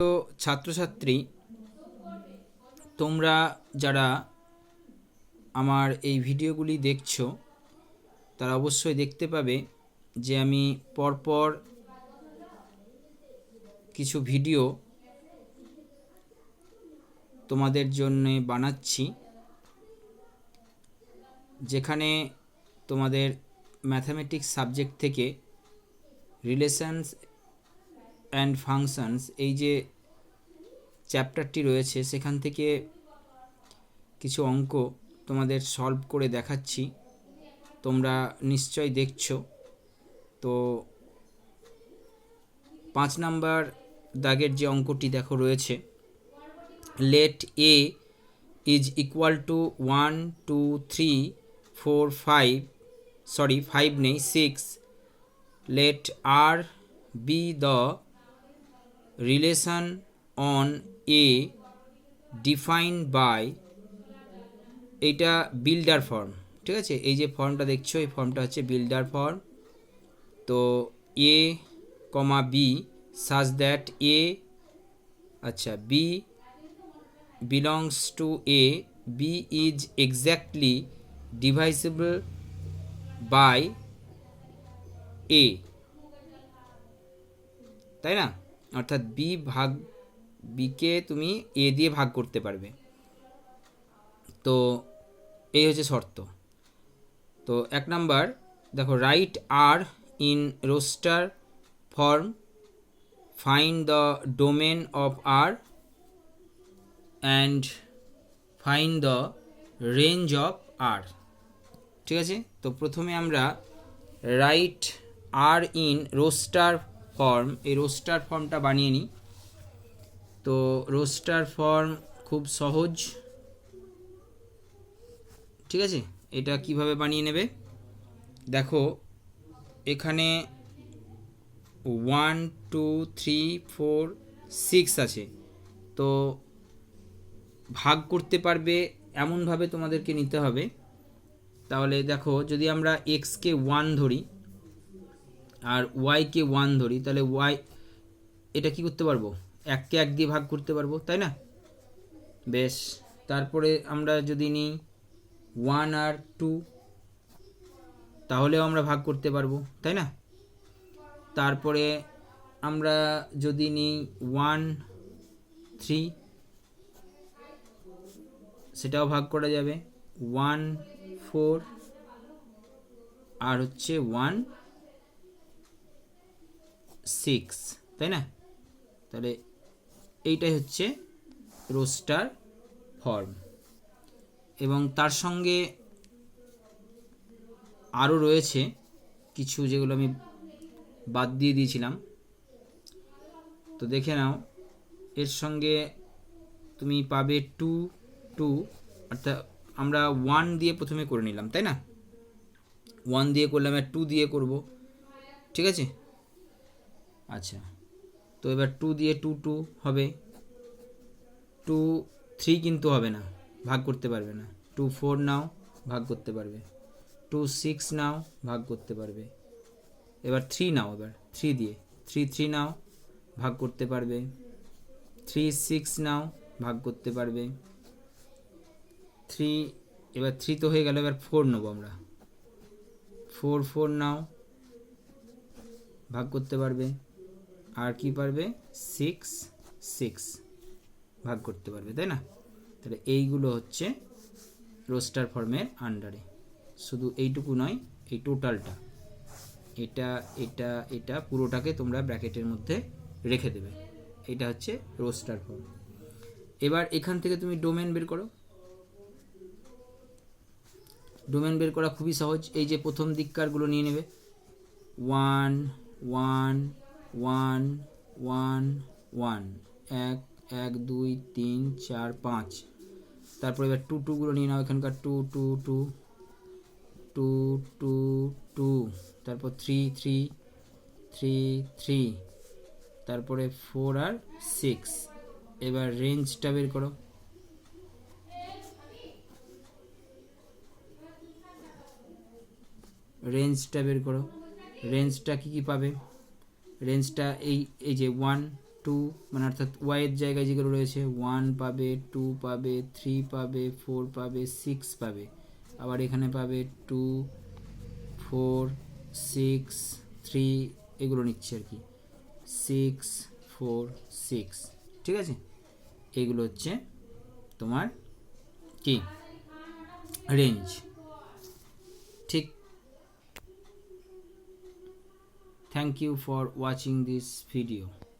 তো ছাত্রছাত্রী, তোমরা যারা আমার এই ভিডিওগুলি দেখছো তারা অবশ্যই দেখতে পাবে যে আমি পরপর কিছু ভিডিও তোমাদের জন্য বানাচ্ছি, যেখানে তোমাদের ম্যাথামেটিক্স সাবজেক্ট থেকে রিলেশনস অ্যান্ড ফাংশনস এই যে চ্যাপ্টারটি রয়েছে সেখান থেকে কিছু অঙ্ক তোমাদের সলভ করে দেখাচ্ছি। তোমরা নিশ্চয় দেখছো। তো 5 নাম্বার দাগের যে অঙ্কটি দেখো রয়েছে, let a is equal to 1 2 3 4 5 sorry 5 নেই 6, let R be the relation on A defined by, এইটা বিল্ডার ফর্ম, ঠিক আছে। এই যে ফর্মটা দেখছো এই ফর্মটা হচ্ছে বিল্ডার ফর্ম। তো এ কমা বি সাজ দ্যাট এ আচ্ছা B belongs to A, B is exactly divisible by A, তাই না? অর্থাৎ বিকে তুমি এ দিয়ে ভাগ করতে পারবে। তো এই হচ্ছে শর্ত। তো 1 নাম্বার দেখো, write R in roster form, find the domain of R and find the range of R, ঠিক আছে। তো প্রথমে আমরা write R in roster form, এই রোস্টার ফর্মটা বানিয়ে নিই। তো রোস্টার ফর্ম খুব সহজ, ঠিক আছে। এটা কিভাবে বানিয়ে নেবে দেখো, এখানে 1 2 3 4 6 আছে। তো ভাগ করতে পারবে এমনভাবে তোমাদেরকে নিতে হবে। তাহলে দেখো, যদি আমরা এক্সকে 1 ধরি আর ওয়াইকে 1 ধরি, তাহলে ওয়াই এটা কি করতে পারবো, 1কে 1 দিয়ে ভাগ করতে পারবো, তাই না? বেশ, তারপরে আমরা যদি নিই 1 আর 2, তাহলেও আমরা ভাগ করতে পারবো, তাই না? তারপরে আমরা যদি নিই 1 3, সেটাও ভাগ করা যাবে। 1 4 আর হচ্ছে 1 6, তাই না? তাহলে এইটাই হচ্ছে রোস্টার ফর্ম। এবং তার সঙ্গে আরও রয়েছে কিছু, যেগুলো আমি বাদ দিয়ে দিয়েছিলাম। তো দেখে নাও, এর সঙ্গে তুমি পাবে 2 2, অর্থাৎ আমরা 1 দিয়ে প্রথমে করে নিলাম, তাই না? 1 দিয়ে করলাম, আর 2 দিয়ে করব, ঠিক আছে। আচ্ছা, তো এবার 2 দিয়ে 2 2 হবে, 2 3 কিন্তু হবে না, ভাগ করতে পারবে না। 2 4 নাও, ভাগ করতে পারবে। 2 6 নাও, ভাগ করতে পারবে। এবার 3 নাও, এবার 3 দিয়ে 3 3 নাও, ভাগ করতে পারবে। 3 6 নাও, ভাগ করতে পারবে। 3, এবার 3 তো হয়ে গেল, এবার 4 নেবো আমরা। 4 4 নাও, ভাগ করতে পারবে। আর কি পারবে, 6 6 ভাগ করতে পারবে, তাই না? তাহলে এইগুলো হচ্ছে রোস্টার ফর্মের আন্ডারে। শুধু এইটুকু নয়, এই টোটালটা, এটা এটা এটা পুরোটাকে তোমরা ব্র্যাকেটের মধ্যে রেখে দেবে। এটা হচ্ছে রোস্টার ফর্ম। এবার এখান থেকে তুমি ডোমেন বের করো। ডোমেন বের করা খুবই সহজ। এই যে প্রথম দিককারগুলো নিয়ে নেবে, 1 1 1 1 1 1 1 2 3 4 5। তারপর এবার 2 2 গুলো নিয়ে নাও, এখানকার 2 2 2 2 2 2, তারপর 3 3 3 3, তারপরে 4 আর 6। এবার রেঞ্জটা বের করো। রেঞ্জটা বের করো। রেঞ্জটা কী কী পাবে, রেঞ্জটা এই যে 1 টু মানে অর্থাৎ ওয়াইয়ের জায়গায় যেগুলো রয়েছে 1 পাবে, 2 পাবে, 3 পাবে, 4 পাবে, 6 পাবে। আবার এখানে পাবে 2, 4, 6, 3 এগুলো নিচ্ছে আর কি, 6, 4, 6, ঠিক আছে। এগুলো হচ্ছে তোমার কি রেঞ্জ, ঠিক। Thank you for watching this video.